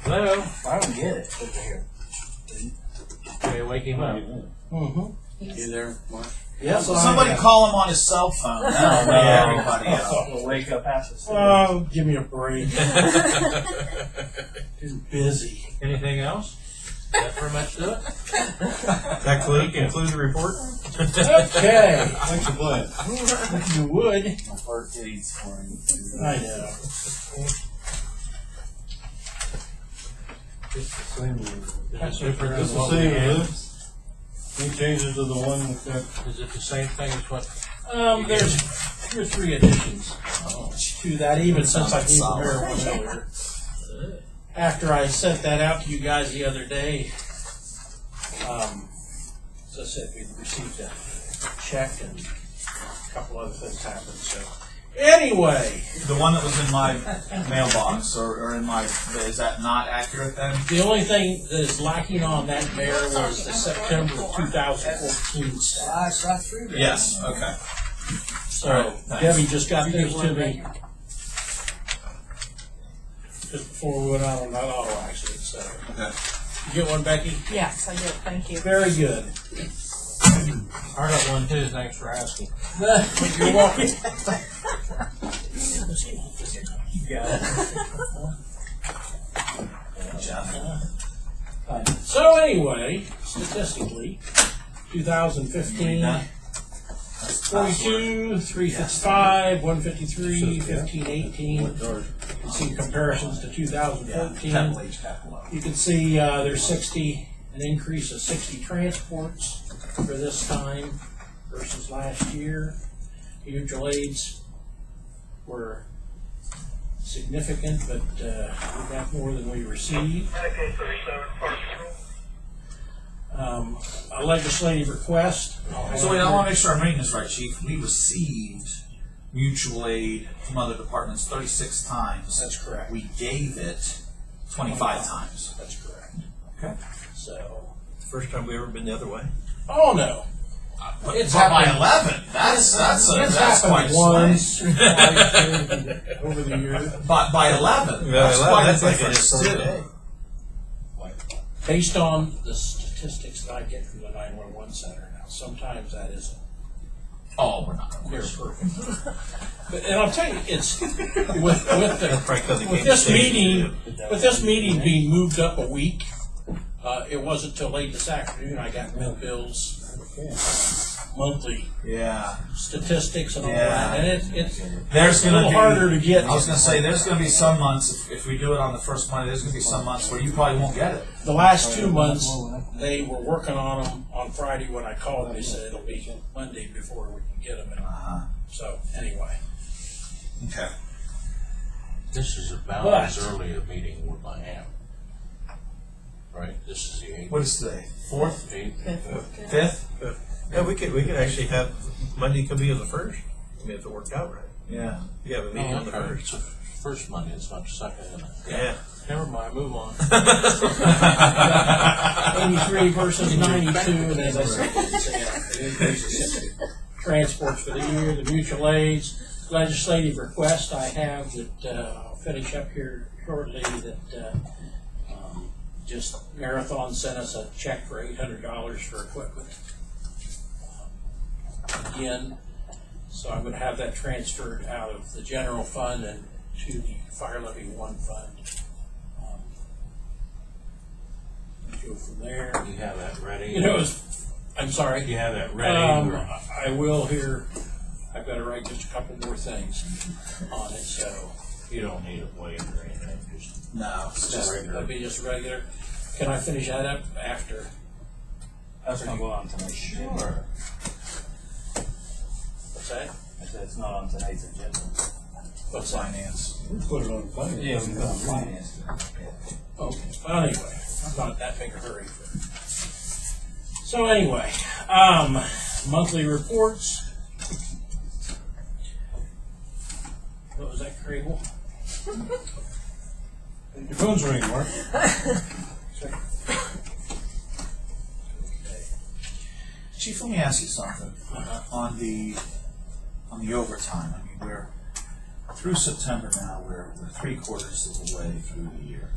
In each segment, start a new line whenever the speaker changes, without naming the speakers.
Hello?
I don't get it over here.
Okay, wake him up.
Mm-hmm.
You there, Mark?
Yes,
Somebody call him on his cell phone. That'll wake everybody up.
We'll wake up after.
Oh, give me a break. Too busy.
Anything else? That pretty much do it?
That concludes the report?
Okay.
Thanks for playing.
If you would.
My heart beats for him.
I know.
That's different
It's
than
the
what we
same,
had.
is it? Any changes to the one that
Is it the same thing as what?
There's 2 or 3 additions to that, even since I gave the mayor one earlier. After I sent that out to you guys the other day, as I said, we received a check and a couple other things happened. So anyway,
The one that was in my mailbox or in my, is that not accurate then?
the only thing that is lacking on that mayor was the September of 2014 stuff.
Yes, okay.
So
Thanks.
Debbie just got those to me just before we went out on that auto accident. So
Okay.
you get one, Becky?
Yes, I did. Thank you.
Very good.
I got one too, thanks for asking.
You're welcome. You got it.
Good job.
So anyway, statistically, 2015, 42, 355, 153, 15, 18. You can see comparisons to 2014.
Capital H, capital O.
You can see there's an increase of 60 transports for this time versus last year. Mutual aids were significant, but we got more than we received. A legislative request.
So wait, I want to make sure I'm reading this right, Chief. We received mutual aid from other departments 36 times.
That's correct.
We gave it 25 times.
That's correct.
Okay.
So,
First time we ever been the other way?
oh no. It's
But by
happened.
11, that's
It's
quite
happened
a
once,
swing.
twice over the years.
But by 11, that's
Yeah,
quite
that's
a
like
difference
just
too.
day.
Based on the statistics that I get from the 911 center now, sometimes that isn't
Oh, we're not going
near
to
perfect. And I'll tell you, it's with
Probably 'cause he
with
came
this
to state.
meeting being moved up a week. It wasn't till late this afternoon I got Mill Bill's monthly
Yeah.
statistics and all
Yeah.
that, and it's
There's
a
going to
little
be
harder to get.
I was going to say, there's going to be some months, if we do it on the first Monday, there's going to be some months where you probably won't get it.
The last 2 months, they were working on them on Friday when I called. They said it'll be Monday before we can get them.
Uh-huh.
So anyway,
Okay.
This is about
But-
as early a meeting we're gonna have. Right, this is the 8th.
What is today? 4th?
8th.
5th?
Yeah, we could actually have, Monday could be on the first. I mean, if it worked out right.
Yeah.
You have a meeting on the
Okay,
first.
it's the first Monday, it's not the second, isn't it?
Yeah.
Never mind, move on.
83 versus 92, and as I said, it's an increase of 60 transports for the year. The mutual aids legislative request I have that I'll finish up here shortly. That just Marathon sent us a check for $800 for equipment. Again, so I'm going to have that transferred out of the general fund and to the Fire Levy 1 fund. Go from there.
You have that ready?
You know, I'm sorry.
You have that ready? or-
I will here. I've got to write just a couple more things on it, so
You don't need it waiting or anything, just.
No. It's just,
that'll be just regular. Can I finish that up after?
That's going to go on tonight's agenda.
What's that?
I said it's not on tonight's agenda.
What's that?
finance.
Put it on finance.
Yeah, we put it on finance.
Okay. Well, anyway, I'm not that big a hurry. So anyway, monthly reports. What was that, Crable?
Your phone's ringing, Mark.
Chief, let me ask you something. On the overtime, I mean, we're through September now. We're 3/4 of the way through the year.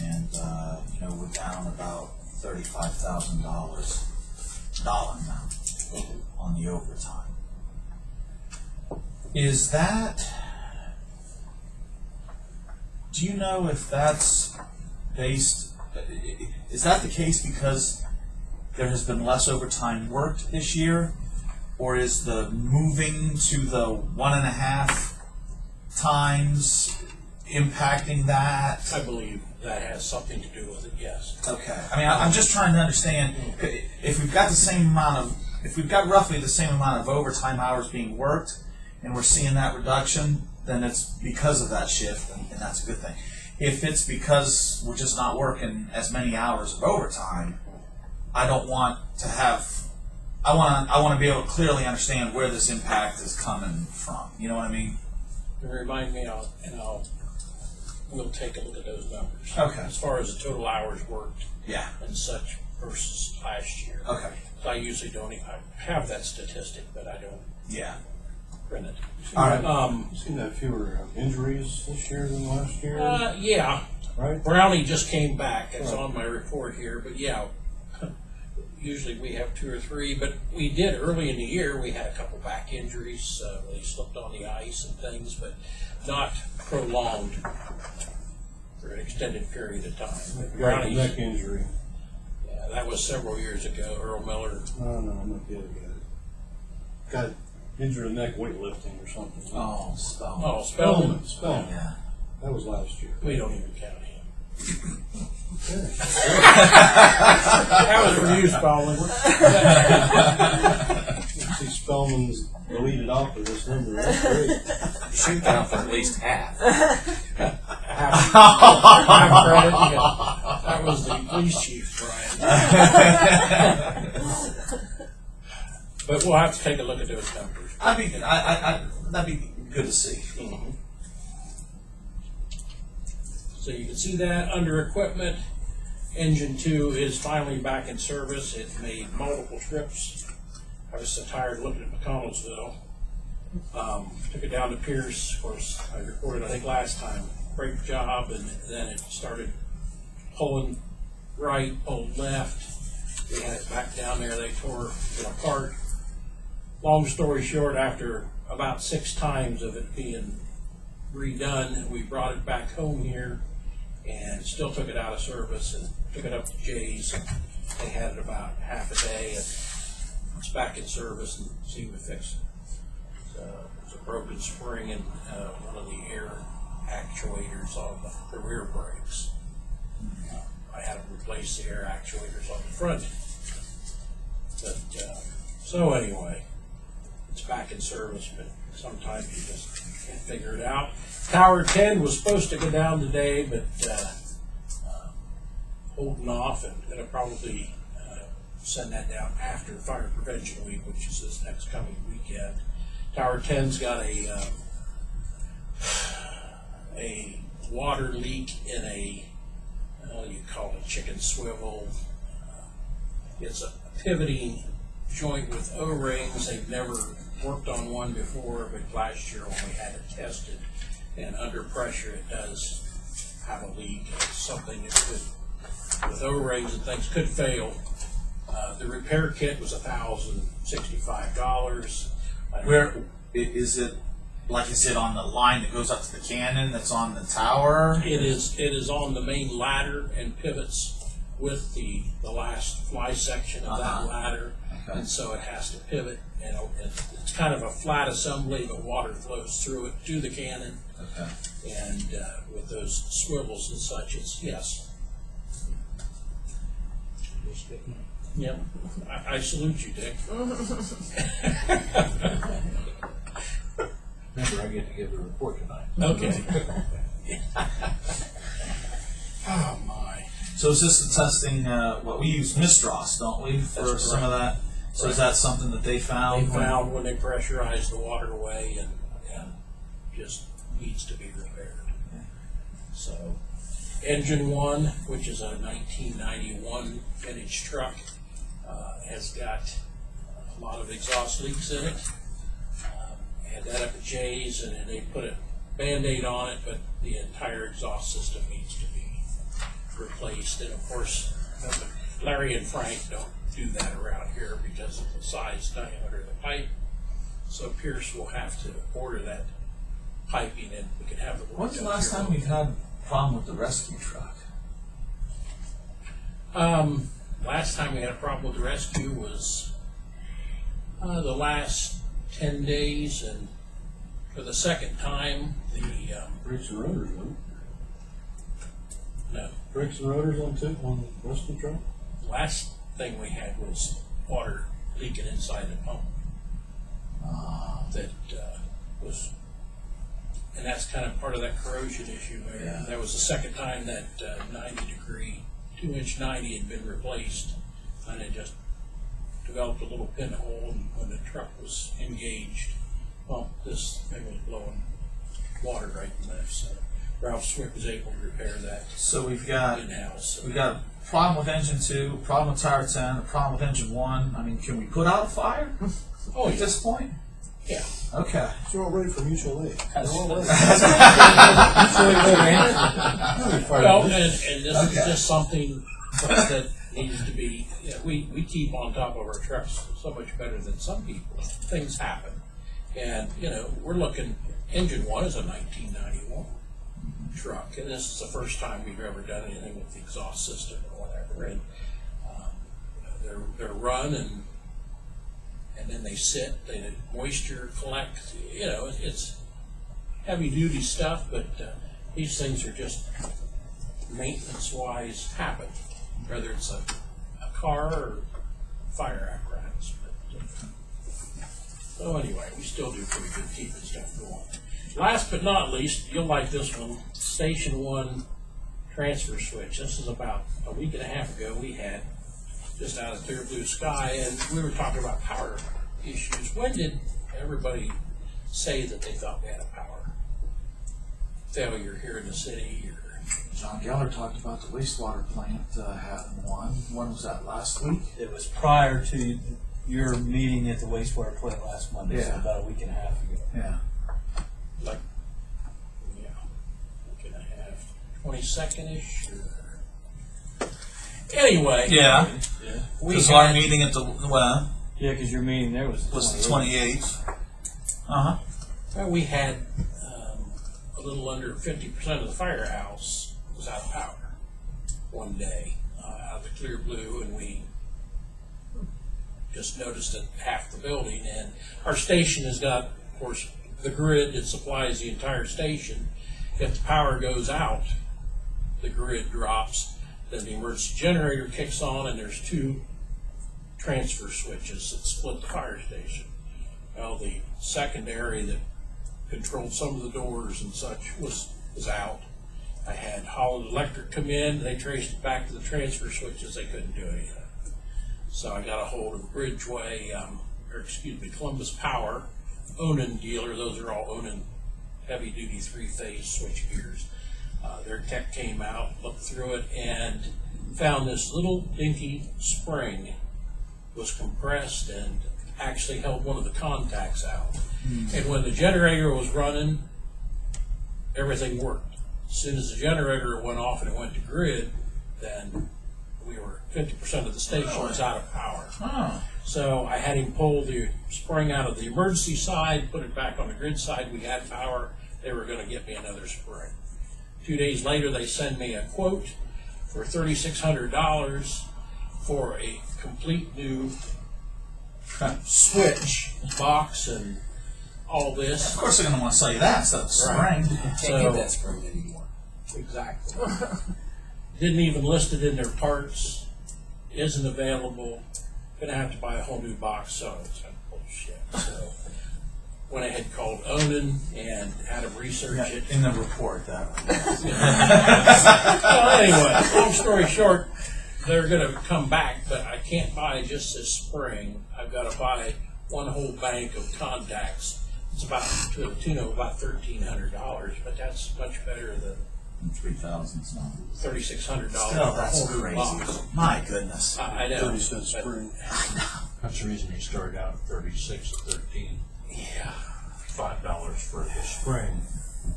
and we're down about $35,000 dollar amount on the overtime. Is that? Do you know if that's based? Is that the case because there has been less overtime worked this year, or is the moving to the 1.5 times impacting that?
I believe that has something to do with it, yes.
Okay. I mean, I'm just trying to understand if we've got roughly the same amount of overtime hours being worked, and we're seeing that reduction, then it's because of that shift, and that's a good thing. If it's because we're just not working as many hours of overtime, I don't want to have. I want to be able to clearly understand where this impact is coming from. You know what I mean?
Remind me, we'll take a look at those numbers.
Okay.
As far as the total hours worked
Yeah.
and such versus last year.
Okay.
I usually don't. I have that statistic, but I don't
Yeah.
print it.
All right.
You seem to have fewer injuries this year than last year,
Yeah.
right?
Brownie just came back. It's
Right.
on my report here, but yeah. Usually we have 2 or 3, but we did early in the year. We had a couple back injuries. They slipped on the ice and things, but not prolonged for an extended period of time. But
Right,
Brownie's,
neck injury.
yeah, that was several years ago. Earl Miller.
No, not the other guy. Got injured a neck weightlifting or something.
Oh, Spellman.
Oh, Spellman.
Spellman.
Yeah.
That was last year.
We don't even count him.
Okay.
That was for you, Spellman.
See Spellman's deleted off of this number. That's great.
You should count for at least half.
Half credit. Yeah. That was the police chief, Brian. But we'll have to take a look at those numbers.
That'd be good. That'd be good to see.
So you can see that under equipment, engine 2 is finally back in service. It made multiple trips. I was so tired looking at McConnellsville. Took it down to Pierce. Of course, I reported, I think last time, great job, and then it started pulling right, pulled left. We had it back down there. They tore it apart. Long story short, after about 6 times of it being redone, we brought it back home here and still took it out of service and took it up to Jay's. They had it about half a day, and it's back in service and see we fixed it. So it's a broken spring in one of the air actuators on the rear brakes. I had to replace the air actuators on the front. But so anyway, it's back in service, but sometimes you just can't figure it out. Tower 10 was supposed to go down today, but holding off, and going to probably send that down after Fire Prevention Week, which is this next coming weekend. Tower 10's got a water leak in a, you call it chicken swivel. It's a pivoting joint with O-rings. They've never worked on one before, but last year when we had it tested, and under pressure it does have a leak. It's something that could, with O-rings and things, could fail. The repair kit was $1,065.
Where is it? Like, is it on the line that goes up to the cannon that's on the tower?
It is on the main ladder and pivots with the last fly section of that ladder, and so it has to pivot. And it's kind of a flat assembly, but water flows through it to the cannon.
Okay.
And with those swivels and such, it's yes. Yep. I salute you, Dick.
Remember, I get to give a report tonight.
Okay. Oh my.
So is this the testing? What we use Mistras, don't we, for
That's
some of that? So is that something that they found?
They found when they pressurized the waterway and just needs to be repaired. So, engine 1, which is a 1991 vintage truck, has got a lot of exhaust leaks in it. Had that up at Jay's, and they put a Band-Aid on it, but the entire exhaust system needs to be replaced. And of course, Larry and Frank don't do that around here because of the size, diameter of the pipe. So Pierce will have to order that piping, and we can have the work.
When's the
done
last
here.
time we've had a problem with the rescue truck?
Last time we had a problem with the rescue was the last 10 days, and for the second time, the
Brakes and rotors, huh?
no,
Brakes and rotors on the rescue truck?
last thing we had was water leaking inside the pump. That was, and that's kind of part of that corrosion issue there.
Yeah.
That was the second time that 90-degree 2-inch 90 had been replaced, and it just developed a little pinhole, and when the truck was engaged, well, this thing was blowing water right and left. So Ralph Swick was able to repair that
So we've got
in-house.
we got a problem with engine 2, a problem with tire 10, a problem with engine 1. I mean, can we put out a fire
Oh,
at
yeah.
this point?
Yeah.
Okay.
You're all ready for mutual aid.
Well, and this is
Okay.
just something that needs to be, we keep on top of our trucks so much better than some people. Things happen. And, we're looking, engine 1 is a 1991 truck, and this is the first time we've ever done anything with the exhaust system or whatever. And they're run, and then they sit, they moisture collect, it's heavy duty stuff, but these things are just maintenance wise happen, whether it's a car or fire apparatus. So anyway, we still do pretty good keeping stuff going. Last but not least, you'll like this one, Station 1 transfer switch. This is about a week and a half ago we had, just out of clear blue sky, and we were talking about power issues. When did everybody say that they thought we had a power failure here in the city?
John Geller talked about the wastewater plant having one. When was that, last week?
It was prior to your meeting at the wastewater plant last Monday, so
Yeah.
about a week and a half ago.
Yeah.
Like, week and a half, 22nd-ish? Anyway.
Yeah.
We
Because our
had,
meeting at the,
Yeah, because your meeting there was
was the 28th.
well, we had a little under 50% of the firehouse was out of power one day, out of the clear blue, and we just noticed that half the building, and our station has got, of course, the grid that supplies the entire station. If the power goes out, the grid drops, then the emergency generator kicks on, and there's 2 transfer switches that split the fire station. Well, the secondary that controlled some of the doors and such was out. I had Holland Electric come in, they traced it back to the transfer switches, they couldn't do anything. So I got a hold of Bridgeway, Columbus Power, Onan dealer, those are all Onan heavy duty 3-phase switch gears. Their tech came out, looked through it, and found this little dinky spring was compressed and actually held one of the contacts out. And when the generator was running, everything worked. As soon as the generator went off and it went to grid, then we were 50% of the station was out of power.
Oh.
So I had him pull the spring out of the emergency side, put it back on the grid side. We had power. They were going to get me another spring. 2 days later, they send me a quote for $3,600 for a complete new switch box and all this.
Of course they're going to want to sell you that instead of the spring.
Can't get that spring anymore. Exactly. Didn't even list it in their parts. Isn't available. Gonna have to buy a whole new box. So it's like, bullshit. So went ahead, called Onan and had them research it.
In the report, that one.
Well, anyway, long story short, they're gonna come back, but I can't buy just this spring. I've got to buy one whole bank of contacts. It's about to the tune of about $1,300, but that's much better than
3,000. It's not.
$3,600
Still,
for a
that's
whole new box.
crazy. My goodness.
I know.
30-cent spring.
That's the reason he started out at 36 or 13.
Yeah.
$5 for the spring,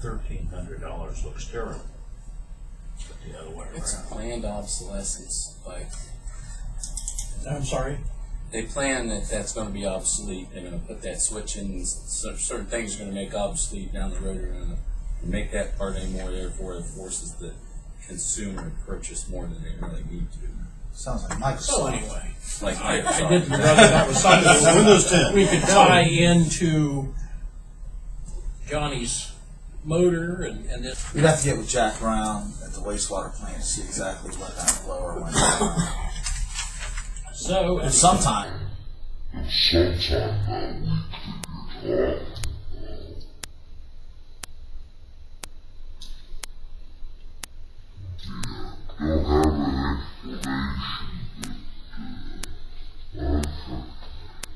$1,300 looks terrible.
whatever.
It's planned obsolescence. Like
I'm sorry?
they plan that that's going to be obsolete. They're going to put that switch in. Certain things are going to make obsolete down the road. Are going to make that part anymore. Therefore, it forces the consumer to purchase more than they really need to.
Sounds like Microsoft.
So anyway,
Like
I
Microsoft.
didn't know that was something that
Windows 10.
we could tie into Johnny's motor and this.
We'd have to get with Jack Brown at the wastewater plant to see exactly what kind of blower went on.
So,
And sometime,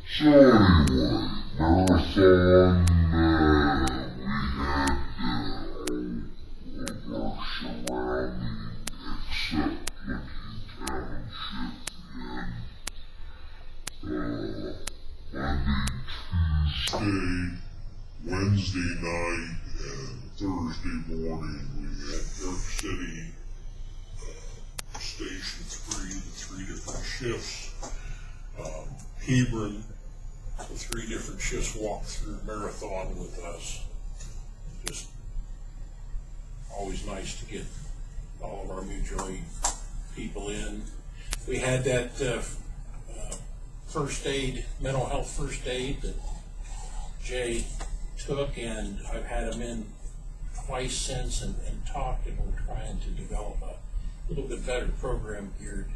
So anyway, marathon, we had our surrounding except Licking Township in Wednesday night and Thursday morning. We had York City Station 3, the 3 different shifts. Hebron, the 3 different shifts walked through marathon with us. Just always nice to get all of our mutual aid people in. We had that first aid, mental health first aid that Jay took, and I've had him in twice since and talked, and we're trying to develop a little bit better program geared.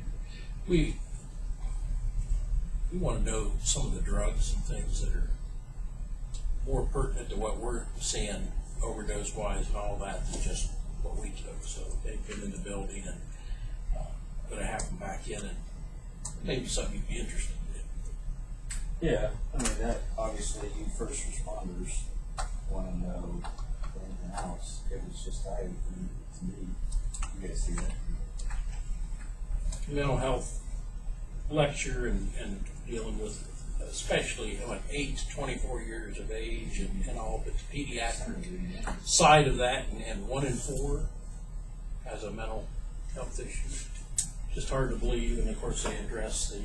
We want to know some of the drugs and things that are more pertinent to what we're seeing overdose wise and all that than just what we took. So they've been in the building, and going to have them back in, and maybe something you'd be interested in.
Yeah, I mean, that, obviously, you first responders want to know anything else. It was just, to me, you guys see that?
Mental health lecture and dealing with especially like 8 to 24 years of age and all, but the pediatric side of that, and 1 in 4 has a mental health issue. Just hard to believe, and of course they address the